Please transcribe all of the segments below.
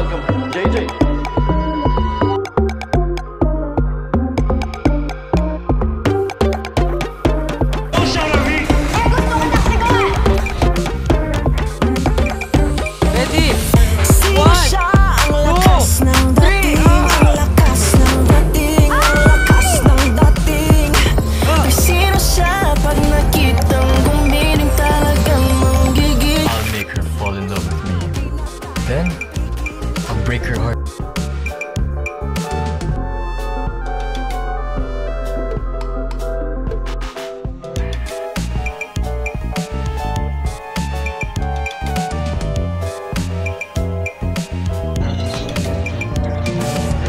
welcome, JJ. Then, I'll break her heart.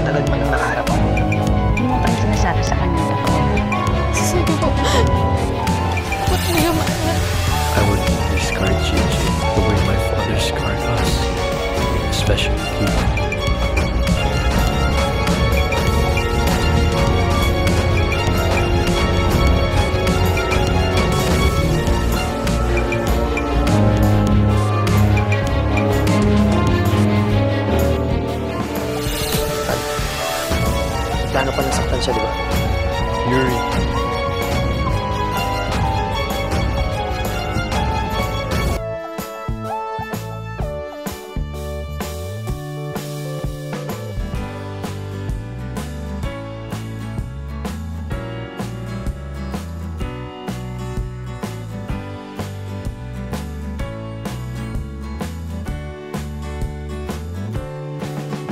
Tagal mo nang nakaharap ako. Hindi mo pa rin sinasabi sa kanya na to. Sige po. Ba't mo yung mahal? I would discard Gigi the way my father scarred us, especially you.